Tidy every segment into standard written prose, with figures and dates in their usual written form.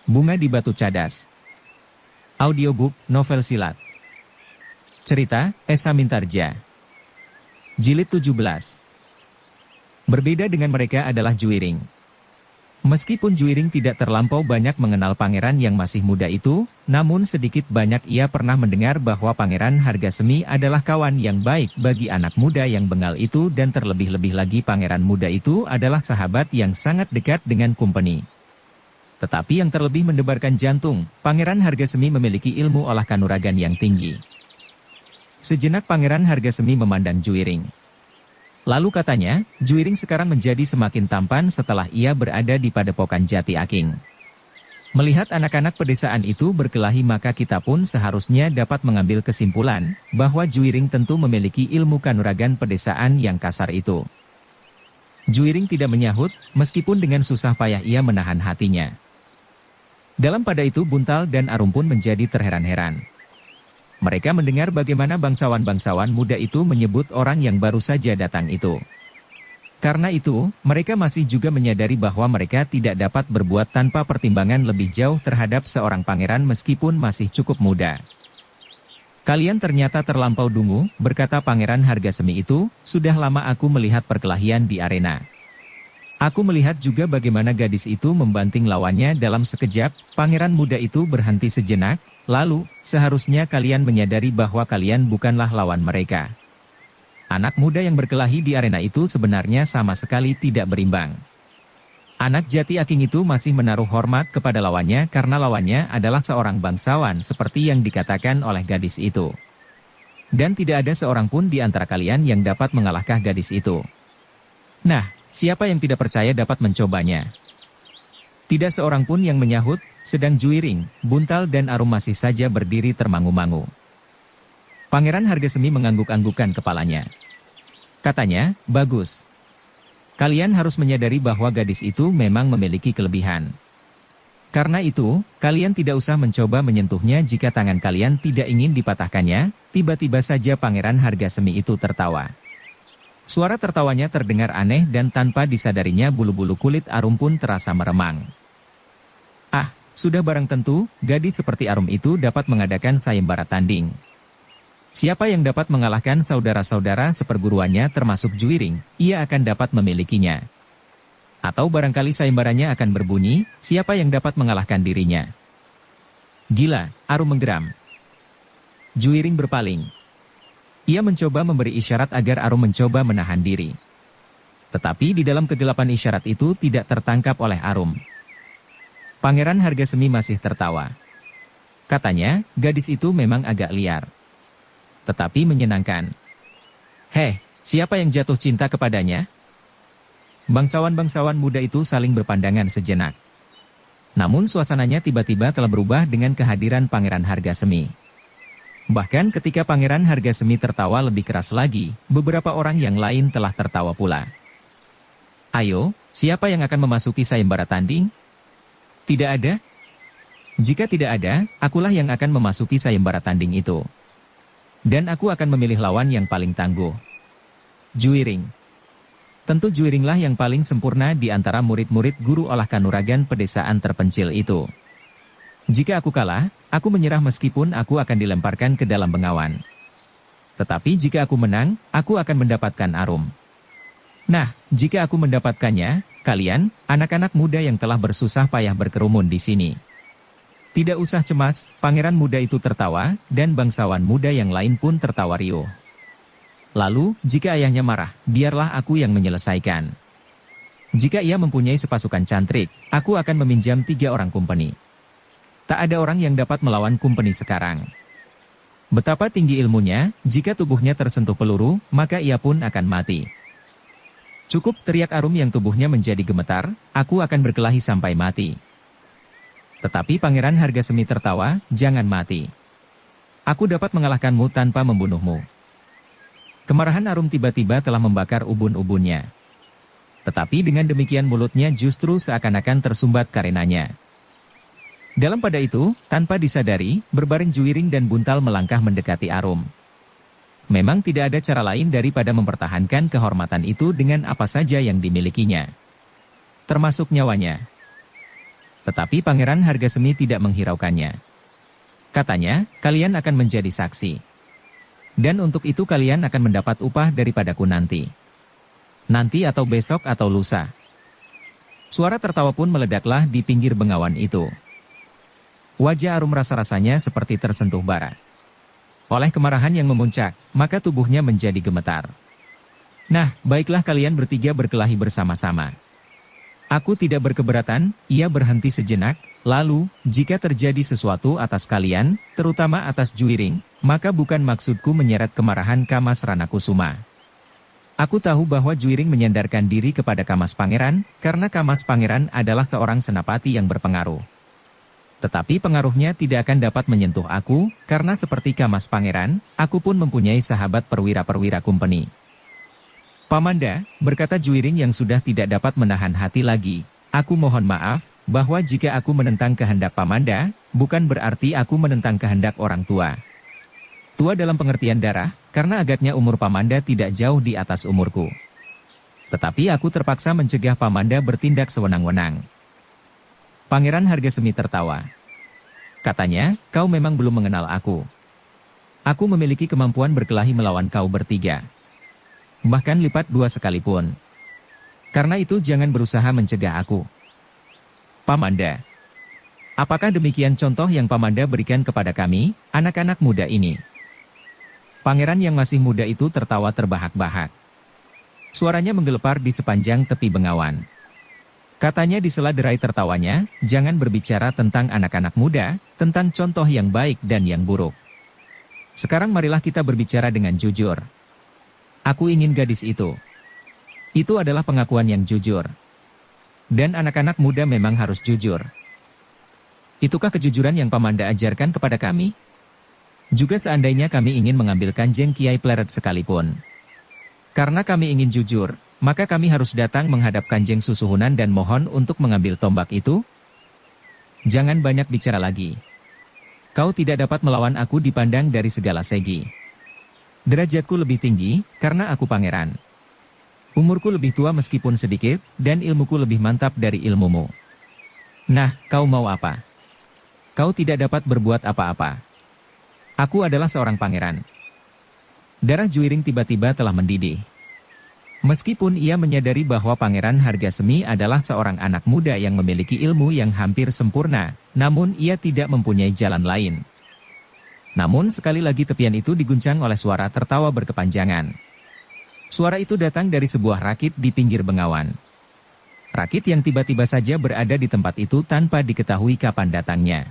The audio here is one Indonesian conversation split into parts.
Bunga di Batu Cadas. Audiobook, novel silat. Cerita, Esa Mintarja. Jilid 17. Berbeda dengan mereka adalah Juiring. Meskipun Juiring tidak terlampau banyak mengenal pangeran yang masih muda itu, namun sedikit banyak ia pernah mendengar bahwa Pangeran Hargasemi adalah kawan yang baik bagi anak muda yang bengal itu, dan terlebih-lebih lagi pangeran muda itu adalah sahabat yang sangat dekat dengan Kumpeni. Tetapi yang terlebih mendebarkan jantung, Pangeran Hargasemi memiliki ilmu olah kanuragan yang tinggi. Sejenak Pangeran Hargasemi memandang Juiring. Lalu katanya, Juiring sekarang menjadi semakin tampan setelah ia berada di padepokan Jati Aking. Melihat anak-anak pedesaan itu berkelahi, maka kita pun seharusnya dapat mengambil kesimpulan bahwa Juiring tentu memiliki ilmu kanuragan pedesaan yang kasar itu. Juiring tidak menyahut, meskipun dengan susah payah ia menahan hatinya. Dalam pada itu Buntal dan Arum pun menjadi terheran-heran. Mereka mendengar bagaimana bangsawan-bangsawan muda itu menyebut orang yang baru saja datang itu. Karena itu, mereka masih juga menyadari bahwa mereka tidak dapat berbuat tanpa pertimbangan lebih jauh terhadap seorang pangeran meskipun masih cukup muda. "Kalian ternyata terlampau dungu," berkata Pangeran Hargasemi itu, "sudah lama aku melihat perkelahian di arena. Aku melihat juga bagaimana gadis itu membanting lawannya dalam sekejap." Pangeran muda itu berhenti sejenak, lalu, "Seharusnya kalian menyadari bahwa kalian bukanlah lawan mereka. Anak muda yang berkelahi di arena itu sebenarnya sama sekali tidak berimbang. Anak Jati Aking itu masih menaruh hormat kepada lawannya karena lawannya adalah seorang bangsawan seperti yang dikatakan oleh gadis itu. Dan tidak ada seorang pun di antara kalian yang dapat mengalahkan gadis itu. Nah, siapa yang tidak percaya dapat mencobanya?" Tidak seorang pun yang menyahut, sedang Juiring, Buntal dan Arum masih saja berdiri termangu-mangu. Pangeran Hargasemi mengangguk-anggukkan kepalanya. Katanya, "Bagus. Kalian harus menyadari bahwa gadis itu memang memiliki kelebihan. Karena itu, kalian tidak usah mencoba menyentuhnya jika tangan kalian tidak ingin dipatahkannya." Tiba-tiba saja Pangeran Hargasemi itu tertawa. Suara tertawanya terdengar aneh dan tanpa disadarinya bulu-bulu kulit Arum pun terasa meremang. "Ah, sudah barang tentu, gadis seperti Arum itu dapat mengadakan sayembara tanding. Siapa yang dapat mengalahkan saudara-saudara seperguruannya termasuk Juiring, ia akan dapat memilikinya. Atau barangkali sayembaranya akan berbunyi, siapa yang dapat mengalahkan dirinya." "Gila," Arum menggeram. Juiring berpaling. Ia mencoba memberi isyarat agar Arum mencoba menahan diri. Tetapi di dalam kegelapan isyarat itu tidak tertangkap oleh Arum. Pangeran Hargasemi masih tertawa. Katanya, gadis itu memang agak liar. Tetapi menyenangkan. "Heh, siapa yang jatuh cinta kepadanya?" Bangsawan-bangsawan muda itu saling berpandangan sejenak. Namun suasananya tiba-tiba telah berubah dengan kehadiran Pangeran Hargasemi. Bahkan ketika Pangeran Hargasemi tertawa lebih keras lagi, beberapa orang yang lain telah tertawa pula. "Ayo, siapa yang akan memasuki sayembara tanding?" "Tidak ada. Jika tidak ada, akulah yang akan memasuki sayembara tanding itu. Dan aku akan memilih lawan yang paling tangguh. Juiring. Tentu Juiringlah yang paling sempurna di antara murid-murid guru olah kanuragan pedesaan terpencil itu. Jika aku kalah, aku menyerah meskipun aku akan dilemparkan ke dalam bengawan. Tetapi jika aku menang, aku akan mendapatkan Arum. Nah, jika aku mendapatkannya, kalian, anak-anak muda yang telah bersusah payah berkerumun di sini. Tidak usah cemas." Pangeran muda itu tertawa, dan bangsawan muda yang lain pun tertawa riuh. "Lalu, jika ayahnya marah, biarlah aku yang menyelesaikan. Jika ia mempunyai sepasukan cantrik, aku akan meminjam 3 orang Kumpeni. Tak ada orang yang dapat melawan Kumpeni sekarang. Betapa tinggi ilmunya, jika tubuhnya tersentuh peluru, maka ia pun akan mati." "Cukup," teriak Arum yang tubuhnya menjadi gemetar, "aku akan berkelahi sampai mati." Tetapi Pangeran Hargasemi tertawa, "Jangan mati. Aku dapat mengalahkanmu tanpa membunuhmu." Kemarahan Arum tiba-tiba telah membakar ubun-ubunnya. Tetapi dengan demikian mulutnya justru seakan-akan tersumbat karenanya. Dalam pada itu, tanpa disadari, berbaring Juiring dan Buntal melangkah mendekati Arum. Memang tidak ada cara lain daripada mempertahankan kehormatan itu dengan apa saja yang dimilikinya, termasuk nyawanya. Tetapi Pangeran Hargasemi tidak menghiraukannya. Katanya, kalian akan menjadi saksi. Dan untuk itu kalian akan mendapat upah daripadaku nanti. Nanti atau besok atau lusa. Suara tertawa pun meledaklah di pinggir bengawan itu. Wajah Arum rasa-rasanya seperti tersentuh bara. Oleh kemarahan yang memuncak, maka tubuhnya menjadi gemetar. Nah, baiklah kalian bertiga berkelahi bersama-sama. Aku tidak berkeberatan, ia berhenti sejenak, lalu, jika terjadi sesuatu atas kalian, terutama atas Juiring, maka bukan maksudku menyeret kemarahan Kamas Ranakusuma. Aku tahu bahwa Juiring menyandarkan diri kepada Kamas Pangeran, karena Kamas Pangeran adalah seorang senapati yang berpengaruh. Tetapi pengaruhnya tidak akan dapat menyentuh aku, karena seperti Kamas Pangeran, aku pun mempunyai sahabat perwira-perwira kumpeni. Pamanda, berkata Juiring yang sudah tidak dapat menahan hati lagi, aku mohon maaf, bahwa jika aku menentang kehendak Pamanda, bukan berarti aku menentang kehendak orang tua. Tua dalam pengertian darah, karena agaknya umur Pamanda tidak jauh di atas umurku. Tetapi aku terpaksa mencegah Pamanda bertindak sewenang-wenang. Pangeran Hargasemi tertawa. Katanya, kau memang belum mengenal aku. Aku memiliki kemampuan berkelahi melawan kau bertiga. Bahkan lipat dua sekalipun. Karena itu jangan berusaha mencegah aku. Pamanda. Apakah demikian contoh yang Pamanda berikan kepada kami, anak-anak muda ini? Pangeran yang masih muda itu tertawa terbahak-bahak. Suaranya menggelepar di sepanjang tepi bengawan. Katanya di sela derai tertawanya, jangan berbicara tentang anak-anak muda, tentang contoh yang baik dan yang buruk. Sekarang marilah kita berbicara dengan jujur. Aku ingin gadis itu. Itu adalah pengakuan yang jujur. Dan anak-anak muda memang harus jujur. Itukah kejujuran yang Pamanda ajarkan kepada kami? Juga seandainya kami ingin mengambil Kanjeng Kiai Pleret sekalipun. Karena kami ingin jujur, maka kami harus datang menghadap Kanjeng Susuhunan dan mohon untuk mengambil tombak itu? Jangan banyak bicara lagi. Kau tidak dapat melawan aku dipandang dari segala segi. Derajatku lebih tinggi, karena aku pangeran. Umurku lebih tua meskipun sedikit, dan ilmuku lebih mantap dari ilmumu. Nah, kau mau apa? Kau tidak dapat berbuat apa-apa. Aku adalah seorang pangeran. Darah Juiring tiba-tiba telah mendidih. Meskipun ia menyadari bahwa Pangeran Hargasemi adalah seorang anak muda yang memiliki ilmu yang hampir sempurna, namun ia tidak mempunyai jalan lain. Namun sekali lagi tepian itu diguncang oleh suara tertawa berkepanjangan. Suara itu datang dari sebuah rakit di pinggir bengawan. Rakit yang tiba-tiba saja berada di tempat itu tanpa diketahui kapan datangnya.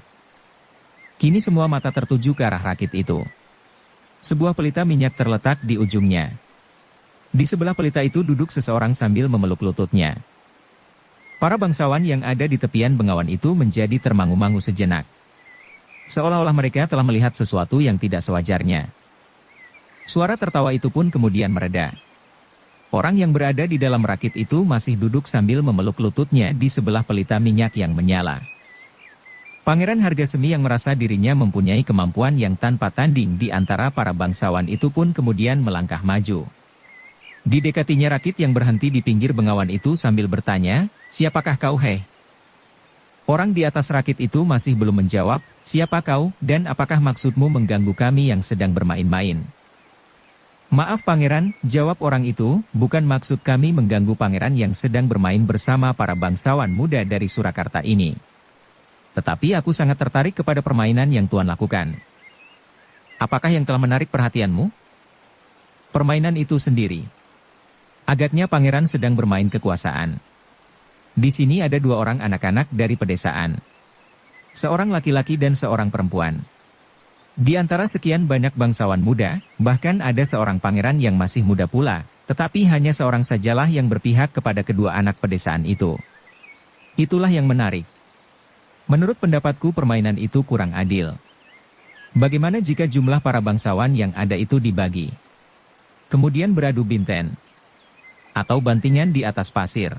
Kini semua mata tertuju ke arah rakit itu. Sebuah pelita minyak terletak di ujungnya. Di sebelah pelita itu duduk seseorang sambil memeluk lututnya. Para bangsawan yang ada di tepian bengawan itu menjadi termangu-mangu sejenak. Seolah-olah mereka telah melihat sesuatu yang tidak sewajarnya. Suara tertawa itu pun kemudian mereda. Orang yang berada di dalam rakit itu masih duduk sambil memeluk lututnya di sebelah pelita minyak yang menyala. Pangeran Hargasemi yang merasa dirinya mempunyai kemampuan yang tanpa tanding di antara para bangsawan itu pun kemudian melangkah maju. Didekatinya rakit yang berhenti di pinggir bengawan itu sambil bertanya, siapakah kau hei? Orang di atas rakit itu masih belum menjawab, siapa kau dan apakah maksudmu mengganggu kami yang sedang bermain-main? Maaf pangeran, jawab orang itu, bukan maksud kami mengganggu pangeran yang sedang bermain bersama para bangsawan muda dari Surakarta ini. Tetapi aku sangat tertarik kepada permainan yang Tuan lakukan. Apakah yang telah menarik perhatianmu? Permainan itu sendiri. Agaknya pangeran sedang bermain kekuasaan. Di sini ada dua orang anak-anak dari pedesaan. Seorang laki-laki dan seorang perempuan. Di antara sekian banyak bangsawan muda, bahkan ada seorang pangeran yang masih muda pula, tetapi hanya seorang sajalah yang berpihak kepada kedua anak pedesaan itu. Itulah yang menarik. Menurut pendapatku permainan itu kurang adil. Bagaimana jika jumlah para bangsawan yang ada itu dibagi? Kemudian beradu binten. Atau bantingan di atas pasir.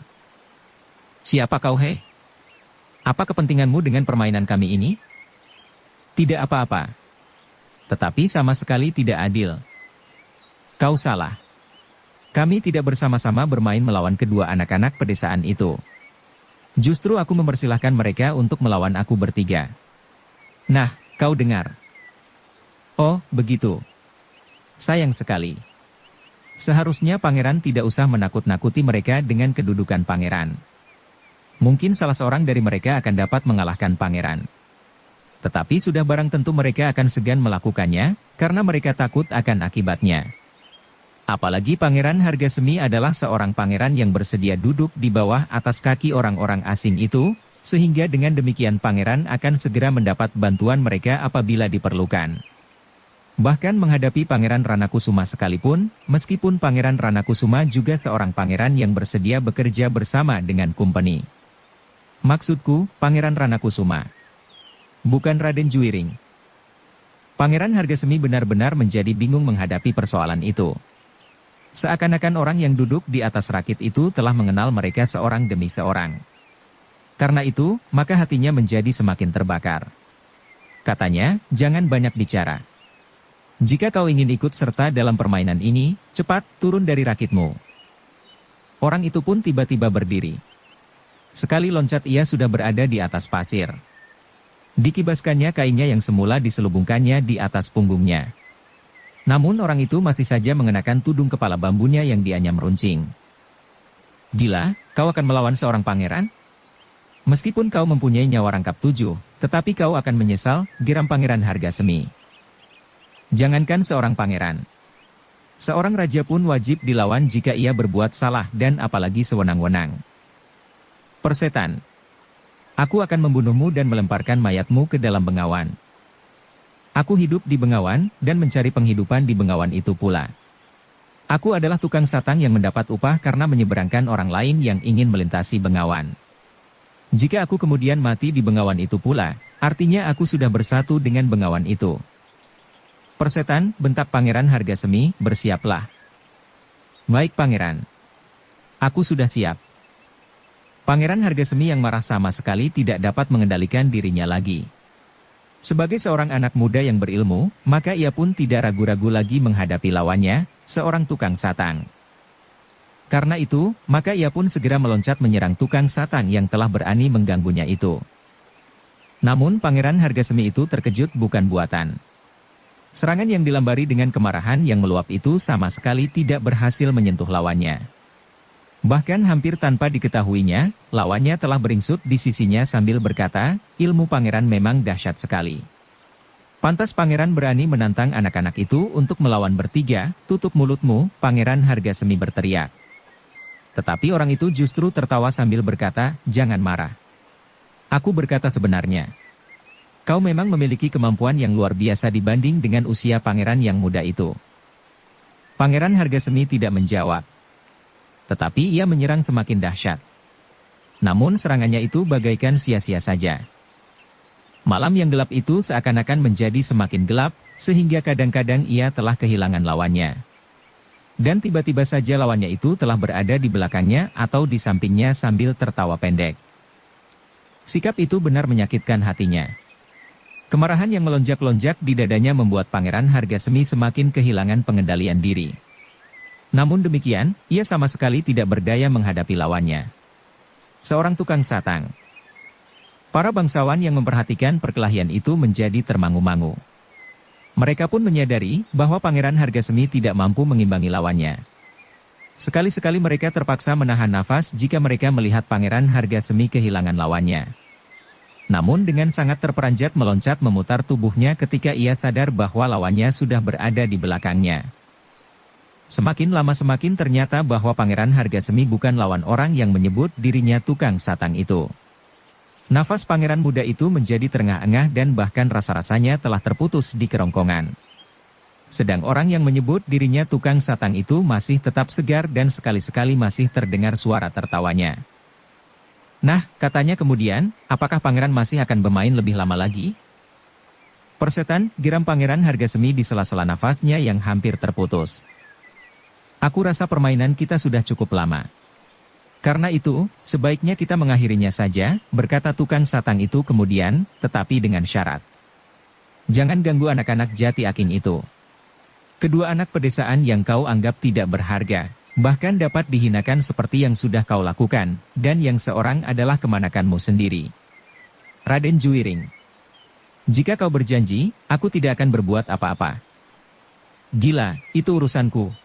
Siapa kau hei? Apa kepentinganmu dengan permainan kami ini? Tidak apa-apa. Tetapi sama sekali tidak adil. Kau salah. Kami tidak bersama-sama bermain melawan kedua anak-anak pedesaan itu. Justru aku mempersilahkan mereka untuk melawan aku bertiga. Nah, kau dengar. Oh, begitu. Sayang sekali. Seharusnya pangeran tidak usah menakut-nakuti mereka dengan kedudukan pangeran. Mungkin salah seorang dari mereka akan dapat mengalahkan pangeran. Tetapi sudah barang tentu mereka akan segan melakukannya, karena mereka takut akan akibatnya. Apalagi Pangeran Hargasemi adalah seorang pangeran yang bersedia duduk di bawah atas kaki orang-orang asing itu, sehingga dengan demikian pangeran akan segera mendapat bantuan mereka apabila diperlukan. Bahkan menghadapi Pangeran Ranakusuma sekalipun, meskipun Pangeran Ranakusuma juga seorang pangeran yang bersedia bekerja bersama dengan Kumpeni. Maksudku, Pangeran Ranakusuma. Bukan Raden Juwiring. Pangeran Hargasemi benar-benar menjadi bingung menghadapi persoalan itu. Seakan-akan orang yang duduk di atas rakit itu telah mengenal mereka seorang demi seorang. Karena itu, maka hatinya menjadi semakin terbakar. Katanya, jangan banyak bicara. Jika kau ingin ikut serta dalam permainan ini, cepat turun dari rakitmu. Orang itu pun tiba-tiba berdiri. Sekali loncat ia sudah berada di atas pasir. Dikibaskannya kainnya yang semula diselubungkannya di atas punggungnya. Namun orang itu masih saja mengenakan tudung kepala bambunya yang dianyam runcing. Gila, kau akan melawan seorang pangeran? Meskipun kau mempunyai nyawa rangkap 7, tetapi kau akan menyesal, geram Pangeran Hargasemi. Jangankan seorang pangeran. Seorang raja pun wajib dilawan jika ia berbuat salah dan apalagi sewenang-wenang. Persetan. Aku akan membunuhmu dan melemparkan mayatmu ke dalam bengawan. Aku hidup di bengawan, dan mencari penghidupan di bengawan itu pula. Aku adalah tukang satang yang mendapat upah karena menyeberangkan orang lain yang ingin melintasi bengawan. Jika aku kemudian mati di bengawan itu pula, artinya aku sudah bersatu dengan bengawan itu. Persetan, bentak Pangeran Hargasemi, bersiaplah. Baik pangeran. Aku sudah siap. Pangeran Hargasemi yang marah sama sekali tidak dapat mengendalikan dirinya lagi. Sebagai seorang anak muda yang berilmu, maka ia pun tidak ragu-ragu lagi menghadapi lawannya, seorang tukang satang. Karena itu, maka ia pun segera meloncat menyerang tukang satang yang telah berani mengganggunya itu. Namun Pangeran Hargasemi itu terkejut bukan buatan. Serangan yang dilambari dengan kemarahan yang meluap itu sama sekali tidak berhasil menyentuh lawannya. Bahkan hampir tanpa diketahuinya, lawannya telah beringsut di sisinya sambil berkata, ilmu pangeran memang dahsyat sekali. Pantas pangeran berani menantang anak-anak itu untuk melawan bertiga, tutup mulutmu, Pangeran Hargasemi berteriak. Tetapi orang itu justru tertawa sambil berkata, jangan marah. Aku berkata sebenarnya. Kau memang memiliki kemampuan yang luar biasa dibanding dengan usia pangeran yang muda itu. Pangeran Hargasemi tidak menjawab. Tetapi ia menyerang semakin dahsyat. Namun serangannya itu bagaikan sia-sia saja. Malam yang gelap itu seakan-akan menjadi semakin gelap, sehingga kadang-kadang ia telah kehilangan lawannya. Dan tiba-tiba saja lawannya itu telah berada di belakangnya atau di sampingnya sambil tertawa pendek. Sikap itu benar menyakitkan hatinya. Kemarahan yang melonjak-lonjak di dadanya membuat Pangeran Hargasemi semakin kehilangan pengendalian diri. Namun demikian, ia sama sekali tidak berdaya menghadapi lawannya. Seorang tukang satang. Para bangsawan yang memperhatikan perkelahian itu menjadi termangu-mangu. Mereka pun menyadari bahwa Pangeran Hargasemi tidak mampu mengimbangi lawannya. Sekali-sekali mereka terpaksa menahan nafas jika mereka melihat Pangeran Hargasemi kehilangan lawannya. Namun dengan sangat terperanjat meloncat memutar tubuhnya ketika ia sadar bahwa lawannya sudah berada di belakangnya. Semakin lama semakin ternyata bahwa Pangeran Hargasemi bukan lawan orang yang menyebut dirinya tukang satang itu. Nafas pangeran muda itu menjadi terengah-engah dan bahkan rasa-rasanya telah terputus di kerongkongan. Sedang orang yang menyebut dirinya tukang satang itu masih tetap segar dan sekali-sekali masih terdengar suara tertawanya. Nah, katanya kemudian, apakah pangeran masih akan bermain lebih lama lagi? Persetan, geram Pangeran Hargasemi di sela-sela nafasnya yang hampir terputus. Aku rasa permainan kita sudah cukup lama. Karena itu, sebaiknya kita mengakhirinya saja, berkata tukang satang itu kemudian, tetapi dengan syarat. Jangan ganggu anak-anak Jati Aking itu. Kedua anak pedesaan yang kau anggap tidak berharga, Bahkan dapat dihinakan seperti yang sudah kau lakukan, dan yang seorang adalah kemanakanmu sendiri. Raden Juwiring. Jika kau berjanji, aku tidak akan berbuat apa-apa. Gila, itu urusanku.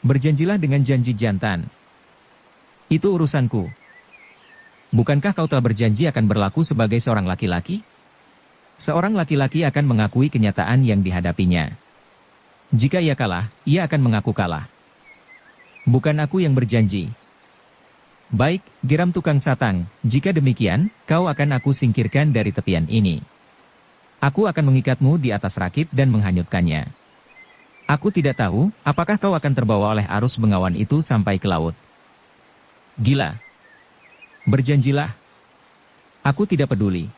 Berjanjilah dengan janji jantan. Itu urusanku. Bukankah kau telah berjanji akan berlaku sebagai seorang laki-laki? Seorang laki-laki akan mengakui kenyataan yang dihadapinya. Jika ia kalah, ia akan mengaku kalah. Bukan aku yang berjanji. Baik, geram tukang satang, jika demikian, kau akan aku singkirkan dari tepian ini. Aku akan mengikatmu di atas rakit dan menghanyutkannya. Aku tidak tahu, apakah kau akan terbawa oleh arus bengawan itu sampai ke laut. Gila. Berjanjilah. Aku tidak peduli.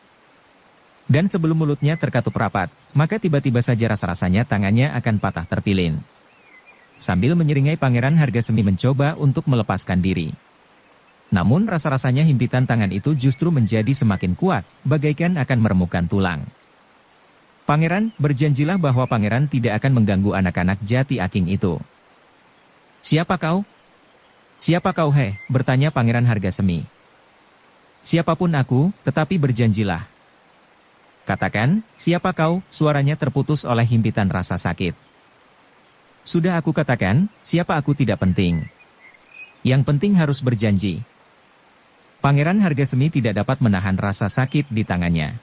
Dan sebelum mulutnya terkatup rapat, maka tiba-tiba saja rasa-rasanya tangannya akan patah terpilin. Sambil menyeringai Pangeran Hargasemi mencoba untuk melepaskan diri. Namun rasa-rasanya himpitan tangan itu justru menjadi semakin kuat, bagaikan akan meremukkan tulang. Pangeran, berjanjilah bahwa pangeran tidak akan mengganggu anak-anak Jati Aking itu. Siapa kau? Siapa kau bertanya Pangeran Hargasemi. Siapapun aku, tetapi berjanjilah. Katakan, siapa kau? Suaranya terputus oleh himpitan rasa sakit. Sudah aku katakan, siapa aku tidak penting. Yang penting harus berjanji. Pangeran Hargasemi tidak dapat menahan rasa sakit di tangannya.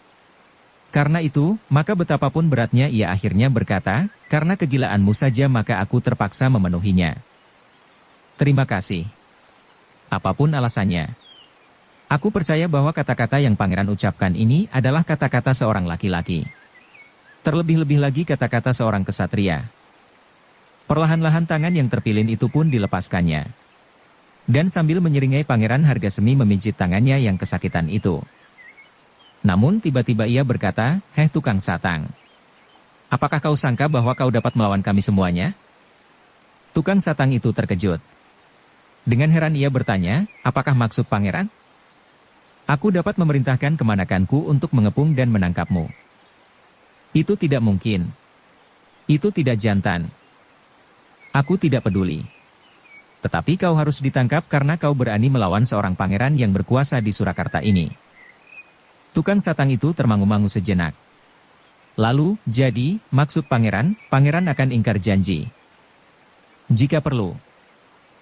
Karena itu, maka betapapun beratnya ia akhirnya berkata, karena kegilaanmu saja maka aku terpaksa memenuhinya. Terima kasih. Apapun alasannya. Aku percaya bahwa kata-kata yang pangeran ucapkan ini adalah kata-kata seorang laki-laki. Terlebih-lebih lagi kata-kata seorang kesatria. Perlahan-lahan tangan yang terpilin itu pun dilepaskannya. Dan sambil menyeringai Pangeran Hargasemi memijit tangannya yang kesakitan itu. Namun tiba-tiba ia berkata, tukang satang. Apakah kau sangka bahwa kau dapat melawan kami semuanya? Tukang satang itu terkejut. Dengan heran ia bertanya, apakah maksud pangeran? Aku dapat memerintahkan kemanakanku untuk mengepung dan menangkapmu. Itu tidak mungkin. Itu tidak jantan. Aku tidak peduli. Tetapi kau harus ditangkap karena kau berani melawan seorang pangeran yang berkuasa di Surakarta ini. Tukang satang itu termangu-mangu sejenak. Lalu, jadi, maksud pangeran akan ingkar janji. Jika perlu.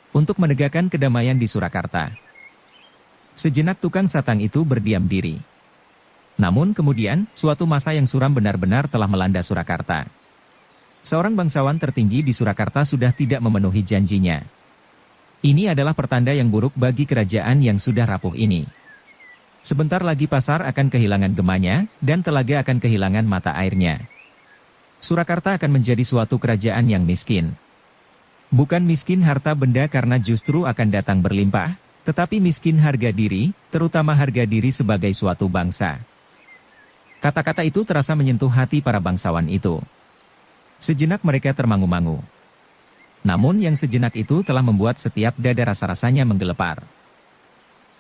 Untuk menegakkan kedamaian di Surakarta. Sejenak tukang satang itu berdiam diri. Namun kemudian, suatu masa yang suram benar-benar telah melanda Surakarta. Seorang bangsawan tertinggi di Surakarta sudah tidak memenuhi janjinya. Ini adalah pertanda yang buruk bagi kerajaan yang sudah rapuh ini. Sebentar lagi pasar akan kehilangan gemanya, dan telaga akan kehilangan mata airnya. Surakarta akan menjadi suatu kerajaan yang miskin. Bukan miskin harta benda karena justru akan datang berlimpah, tetapi miskin harga diri, terutama harga diri sebagai suatu bangsa. Kata-kata itu terasa menyentuh hati para bangsawan itu. Sejenak mereka termangu-mangu. Namun yang sejenak itu telah membuat setiap dada rasa-rasanya menggelepar.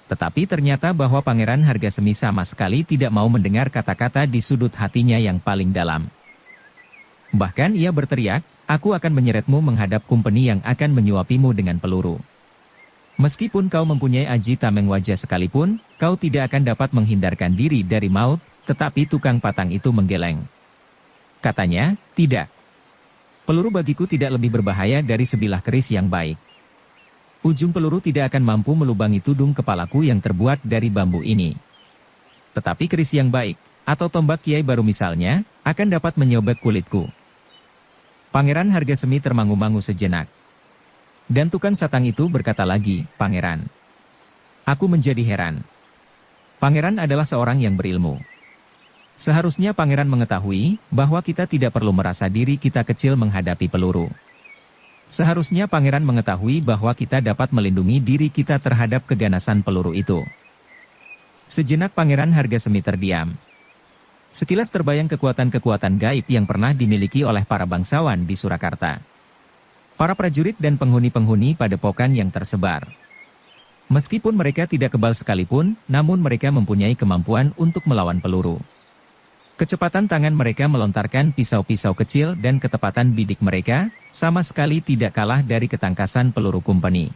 Tetapi ternyata bahwa Pangeran Hargasemi sama sekali tidak mau mendengar kata-kata di sudut hatinya yang paling dalam. Bahkan ia berteriak, aku akan menyeretmu menghadap kumpeni yang akan menyuapimu dengan peluru. Meskipun kau mempunyai aji tameng wajah sekalipun, kau tidak akan dapat menghindarkan diri dari maut, tetapi tukang patang itu menggeleng. Katanya, tidak. Peluru bagiku tidak lebih berbahaya dari sebilah keris yang baik. Ujung peluru tidak akan mampu melubangi tudung kepalaku yang terbuat dari bambu ini. Tetapi keris yang baik, atau tombak Kiai Baru misalnya, akan dapat menyobek kulitku. Pangeran Hargasemi termangu-mangu sejenak. Dan tukang satang itu berkata lagi, Pangeran. Aku menjadi heran. Pangeran adalah seorang yang berilmu. Seharusnya Pangeran mengetahui bahwa kita tidak perlu merasa diri kita kecil menghadapi peluru. Seharusnya Pangeran mengetahui bahwa kita dapat melindungi diri kita terhadap keganasan peluru itu. Sejenak Pangeran Hargasemi terdiam. Sekilas terbayang kekuatan-kekuatan gaib yang pernah dimiliki oleh para bangsawan di Surakarta. Para prajurit dan penghuni-penghuni padepokan yang tersebar. Meskipun mereka tidak kebal sekalipun, namun mereka mempunyai kemampuan untuk melawan peluru. Kecepatan tangan mereka melontarkan pisau-pisau kecil dan ketepatan bidik mereka, sama sekali tidak kalah dari ketangkasan peluru kumpeni.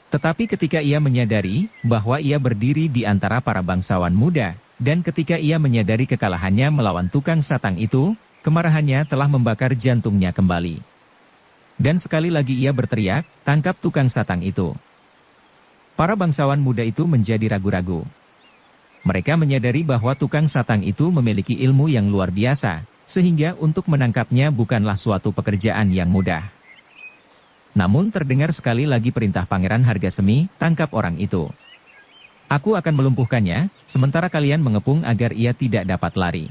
Tetapi ketika ia menyadari bahwa ia berdiri di antara para bangsawan muda, dan ketika ia menyadari kekalahannya melawan tukang satang itu, kemarahannya telah membakar jantungnya kembali. Dan sekali lagi ia berteriak, "Tangkap tukang satang itu!" Para bangsawan muda itu menjadi ragu-ragu. Mereka menyadari bahwa tukang satang itu memiliki ilmu yang luar biasa, sehingga untuk menangkapnya bukanlah suatu pekerjaan yang mudah. Namun terdengar sekali lagi perintah Pangeran Hargasemi, "Tangkap orang itu. Aku akan melumpuhkannya, sementara kalian mengepung agar ia tidak dapat lari.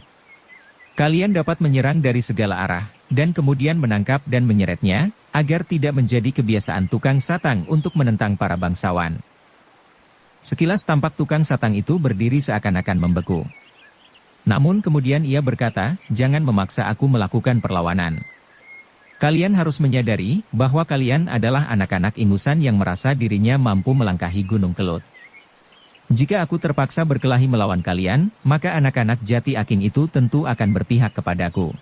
Kalian dapat menyerang dari segala arah, dan kemudian menangkap dan menyeretnya, agar tidak menjadi kebiasaan tukang satang untuk menentang para bangsawan." Sekilas tampak tukang satang itu berdiri seakan-akan membeku. Namun kemudian ia berkata, "Jangan memaksa aku melakukan perlawanan. Kalian harus menyadari bahwa kalian adalah anak-anak ingusan yang merasa dirinya mampu melangkahi Gunung Kelut. Jika aku terpaksa berkelahi melawan kalian, maka anak-anak Jati Aking itu tentu akan berpihak kepadaku.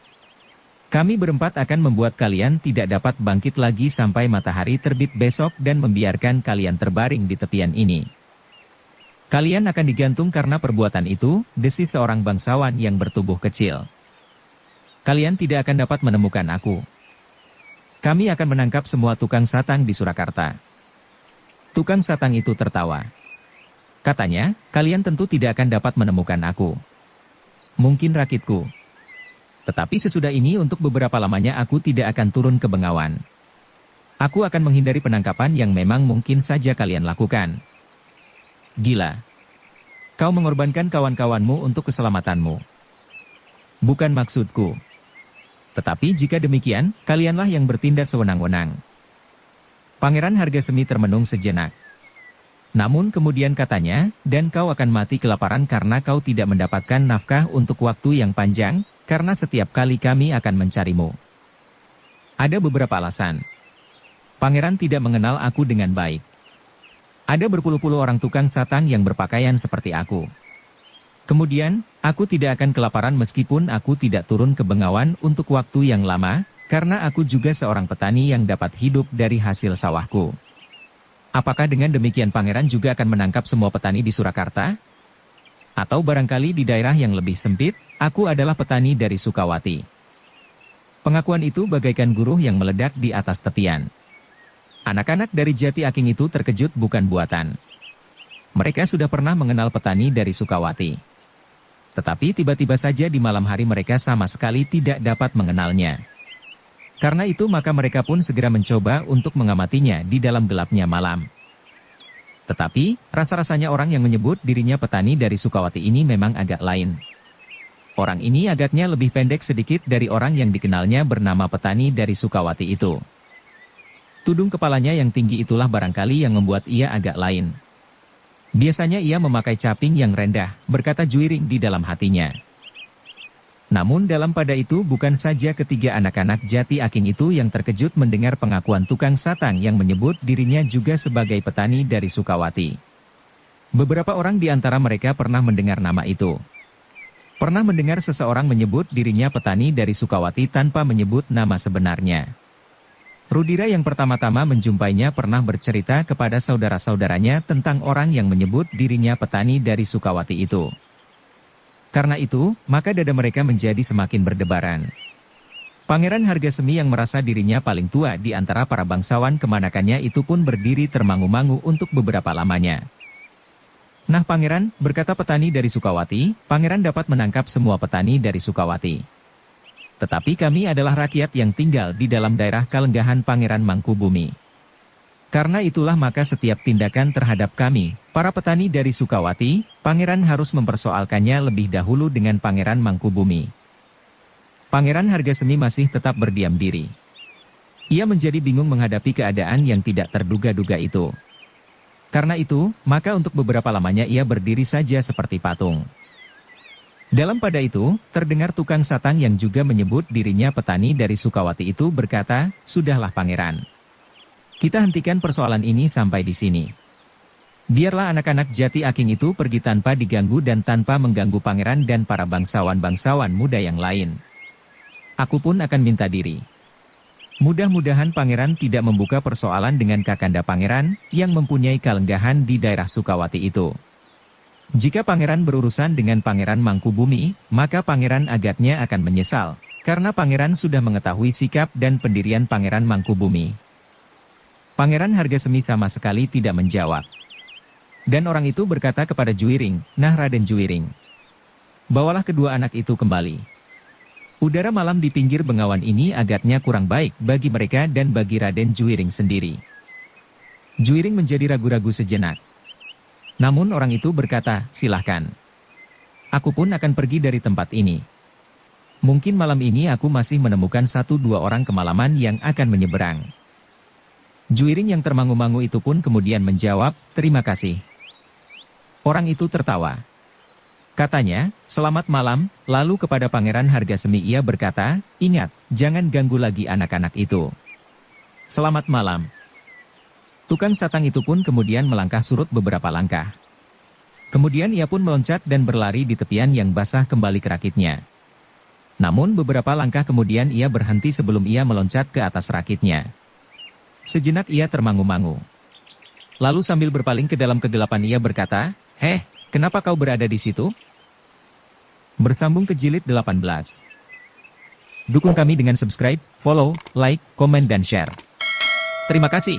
Kami berempat akan membuat kalian tidak dapat bangkit lagi sampai matahari terbit besok dan membiarkan kalian terbaring di tepian ini. Kalian akan digantung karena perbuatan itu," desis seorang bangsawan yang bertubuh kecil. "Kalian tidak akan dapat menemukan aku. Kami akan menangkap semua tukang satang di Surakarta." Tukang satang itu tertawa. Katanya, "Kalian tentu tidak akan dapat menemukan aku. Mungkin rakitku. Tetapi sesudah ini untuk beberapa lamanya aku tidak akan turun ke Bengawan. Aku akan menghindari penangkapan yang memang mungkin saja kalian lakukan." "Gila. Kau mengorbankan kawan-kawanmu untuk keselamatanmu." "Bukan maksudku. Tetapi jika demikian, kalianlah yang bertindak sewenang-wenang." Pangeran Hargasemi termenung sejenak. Namun kemudian katanya, "Dan kau akan mati kelaparan karena kau tidak mendapatkan nafkah untuk waktu yang panjang, karena setiap kali kami akan mencarimu." "Ada beberapa alasan. Pangeran tidak mengenal aku dengan baik. Ada berpuluh-puluh orang tukang satang yang berpakaian seperti aku. Kemudian, aku tidak akan kelaparan meskipun aku tidak turun ke Bengawan untuk waktu yang lama, karena aku juga seorang petani yang dapat hidup dari hasil sawahku." "Apakah dengan demikian pangeran juga akan menangkap semua petani di Surakarta? Atau barangkali di daerah yang lebih sempit, aku adalah petani dari Sukawati." Pengakuan itu bagaikan guruh yang meledak di atas tepian. Anak-anak dari Jati Aking itu terkejut bukan buatan. Mereka sudah pernah mengenal petani dari Sukawati. Tetapi tiba-tiba saja di malam hari mereka sama sekali tidak dapat mengenalnya. Karena itu maka mereka pun segera mencoba untuk mengamatinya di dalam gelapnya malam. Tetapi, rasa-rasanya orang yang menyebut dirinya petani dari Sukawati ini memang agak lain. Orang ini agaknya lebih pendek sedikit dari orang yang dikenalnya bernama petani dari Sukawati itu. Tudung kepalanya yang tinggi itulah barangkali yang membuat ia agak lain. Biasanya ia memakai caping yang rendah, berkata Juiring di dalam hatinya. Namun dalam pada itu bukan saja ketiga anak-anak Jati Aking itu yang terkejut mendengar pengakuan tukang satang yang menyebut dirinya juga sebagai petani dari Sukawati. Beberapa orang di antara mereka pernah mendengar nama itu. Pernah mendengar seseorang menyebut dirinya petani dari Sukawati tanpa menyebut nama sebenarnya. Rudira yang pertama-tama menjumpainya pernah bercerita kepada saudara-saudaranya tentang orang yang menyebut dirinya petani dari Sukawati itu. Karena itu, maka dada mereka menjadi semakin berdebaran. Pangeran Hargasemi yang merasa dirinya paling tua di antara para bangsawan kemanakannya itu pun berdiri termangu-mangu untuk beberapa lamanya. "Nah Pangeran," berkata petani dari Sukawati, "Pangeran dapat menangkap semua petani dari Sukawati. Tetapi kami adalah rakyat yang tinggal di dalam daerah kalenggahan Pangeran Mangkubumi. Karena itulah maka setiap tindakan terhadap kami, para petani dari Sukawati, Pangeran harus mempersoalkannya lebih dahulu dengan Pangeran Mangkubumi." Pangeran Hargasemi masih tetap berdiam diri. Ia menjadi bingung menghadapi keadaan yang tidak terduga-duga itu. Karena itu, maka untuk beberapa lamanya ia berdiri saja seperti patung. Dalam pada itu, terdengar tukang satang yang juga menyebut dirinya petani dari Sukawati itu berkata, "Sudahlah Pangeran. Kita hentikan persoalan ini sampai di sini. Biarlah anak-anak Jati Aking itu pergi tanpa diganggu dan tanpa mengganggu pangeran dan para bangsawan-bangsawan muda yang lain. Aku pun akan minta diri. Mudah-mudahan pangeran tidak membuka persoalan dengan kakanda pangeran, yang mempunyai kalenggahan di daerah Sukawati itu. Jika pangeran berurusan dengan pangeran Mangkubumi, maka pangeran agaknya akan menyesal, karena pangeran sudah mengetahui sikap dan pendirian pangeran Mangkubumi. Pangeran Hargasemi sama sekali tidak menjawab. Dan orang itu berkata kepada Juwiring, "Nah Raden Juwiring, bawalah kedua anak itu kembali. Udara malam di pinggir Bengawan ini agaknya kurang baik bagi mereka dan bagi Raden Juwiring sendiri." Juwiring menjadi ragu-ragu sejenak. Namun orang itu berkata, "Silahkan. Aku pun akan pergi dari tempat ini. Mungkin malam ini aku masih menemukan 1-2 orang kemalaman yang akan menyeberang." Juwiring yang termangu-mangu itu pun kemudian menjawab, "Terima kasih." Orang itu tertawa. Katanya, "Selamat malam," lalu kepada Pangeran Hargasemi ia berkata, "Ingat, jangan ganggu lagi anak-anak itu. Selamat malam." Tukang satang itu pun kemudian melangkah surut beberapa langkah. Kemudian ia pun meloncat dan berlari di tepian yang basah kembali ke rakitnya. Namun beberapa langkah kemudian ia berhenti sebelum ia meloncat ke atas rakitnya. Sejenak ia termangu-mangu. Lalu sambil berpaling ke dalam kegelapan ia berkata, "Heh, kenapa kau berada di situ?" Bersambung ke jilid 18. Dukung kami dengan subscribe, follow, like, komen dan share. Terima kasih.